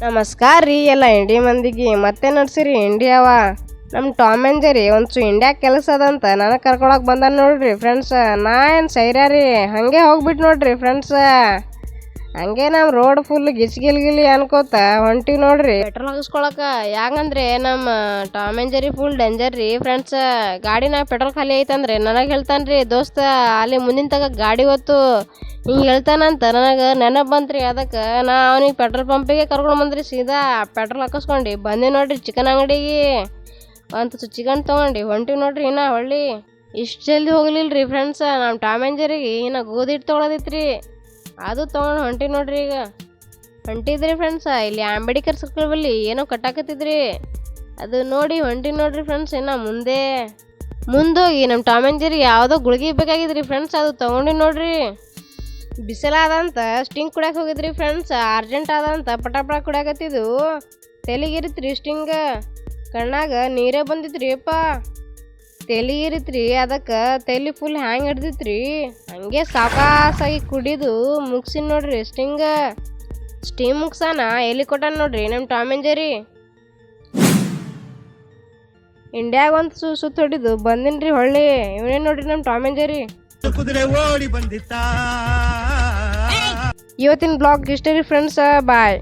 ನಮಸ್ಕಾರ ರೀ ಎಲ್ಲ ಇಂಡಿಯಾ ಮಂದಿಗೆ ಮತ್ತೆ ನಡ್ಸಿರಿ ಇಂಡಿಯಾವ ನಮ್ಮ ಟಾಮ್ ಆ್ಯಂಡ್ ಜೆರಿ ಒಂಚು ಇಂಡಿಯಾ ಕೆಲಸ ಅದಂತ ನನಗೆ ಕರ್ಕೊಳಕ್ಕೆ ಬಂದ ನೋಡ್ರಿ ಫ್ರೆಂಡ್ಸ್. ನಾ ಏನು ಸೈರಾ ರೀ ಹಾಗೆ ಹೋಗ್ಬಿಟ್ಟು ನೋಡ್ರಿ ಫ್ರೆಂಡ್ಸ್. ಹಂಗೆ ನಾವು ರೋಡ್ ಫುಲ್ ಗಿಚ್ಗಿಲ್ಗಿಲಿ ಅನ್ಕೋತ ಹೊಂಟಿವಿ ನೋಡ್ರಿ ಪೆಟ್ರೋಲ್ ಹಾಕಿಸ್ಕೊಳಕ. ಯಾಕಂದ್ರೆ ನಮ್ಮ Tom and Jerry full danger ರೀ ಫ್ರೆಂಡ್ಸ್. ಗಾಡಿನಾಗ ಪೆಟ್ರೋಲ್ ಖಾಲಿ ಐತಂದ್ರೆ ನನಗೆ ಹೇಳ್ತಾನ್ರಿ ದೋಸ್ತ ಅಲ್ಲಿ ಮುಂದಿನ ತಗ ಗಾಡಿ ಹೊತ್ತು ಹಿಂಗೆ ಹೇಳ್ತಾನಂತ ನನಗೆ ನೆನಪು ಬಂತ್ರಿ. ಅದಕ್ಕೆ ನಾ ಅವನಿಗೆ ಪೆಟ್ರೋಲ್ ಪಂಪಿಗೆ ಕರ್ಕೊಂಡು ಬಂದ್ರಿ. ಸೀದಾ ಪೆಟ್ರೋಲ್ ಹಾಕಿಸ್ಕೊಂಡು ಬಂದೆ ನೋಡ್ರಿ ಚಿಕನ್ ಅಂಗಡಿಗೆ. ಅಂತ ಚಿಕನ್ ತೊಗೊಂಡು ಹೊಂಟಿವಿ ನೋಡ್ರಿ. ಇನ್ನ ಹೊಳ್ಳಿ ಇಷ್ಟು ಜಲ್ದಿ ಹೋಗ್ಲಿಲ್ರಿ ಫ್ರೆಂಡ್ಸ್. ನಮ್ಮ ಟಾಮ್ ಆ್ಯಂಡ್ ಜೆರಿಗೆ ಇನ್ನು ಗೋಧಿ ಹಿಟ್ಟು ತೊಗೊಳೋದಿತ್ರಿ, ಅದು ತೊಗೊಂಡು ಹೊಂಟಿವಿ ನೋಡ್ರಿ. ಈಗ ಹೊಂಟಿದ್ರಿ ಫ್ರೆಂಡ್ಸ್. ಇಲ್ಲಿ ಅಂಬೇಡ್ಕರ್ ಸರ್ಕಲ್ ಬಲ್ಲಿ ಏನೋ ಕಟ್ಟಾಕತ್ತಿದ್ರಿ, ಅದು ನೋಡಿ ಹೊಂಟಿ ನೋಡ್ರಿ ಫ್ರೆಂಡ್ಸ್. ಇನ್ನು ಮುಂದೋಗಿ ನಮ್ಮ ಟಾಮ್ ಆ್ಯಂಡ್ ಜೆರಿ ಯಾವುದೋ ಗುಳಿಗೆ ಬೇಕಾಗಿದ್ರಿ ಫ್ರೆಂಡ್ಸ್, ಅದು ತೊಗೊಂಡಿ ನೋಡ್ರಿ. ಬಿಸಿಲಾದಂತ ಸ್ಟಿಂಗ್ ಕುಡಿಯಕ್ಕೆ ಹೋಗಿದ್ರಿ ಫ್ರೆಂಡ್ಸ್. ಅರ್ಜೆಂಟ್ ಆದಂತ ಪಟಾಪಟ ಕುಡಿಯಾಕತ್ತಿದ್ದು ತೆಲಿಗಿರಿತ್ರಿ ಸ್ಟಿಂಗ್. ಕಣ್ಣಾಗ ನೀರೇ ಬಂದಿತ್ರಿ ಅಪ್ಪ, ತೆಲಿಗಿರಿತ್ರಿ. ಅದಕ್ಕೆ ತೆಲಿ ಫುಲ್ ಹ್ಯಾಂಗ್ ಹಿಡ್ದಿತ್ರಿ. ಹಂಗೆ ಸಾಕಾಸಾಗಿ ಕುಡಿದು ಮುಗ್ಸಿನ್ ನೋಡ್ರಿ ಸ್ಟೀಮ್ ಮುಗ್ಸಾನ ಎಲ್ಲಿ ಕೊಟ್ಟಾನ ನೋಡ್ರಿ ನಮ್ಮ ಟಾಮ್ ಆ್ಯಂಡ್ ಜೆರಿ. ಇಂಡಿಯಾಗ ಒಂದು ಸುತ್ತ ಹೊಡಿದು ಬಂದಿನ್ರಿ ಹೊಳ್ಳಿ. ಇವನೇನು ನೋಡ್ರಿ ನಮ್ಮ ಟಾಮ್ ಆ್ಯಂಡ್ ಜೆರಿ. ಇವತ್ತಿನ ಬ್ಲಾಗ್ ಇಷ್ಟ ರೀ ಫ್ರೆಂಡ್ಸ್, ಬಾಯ್.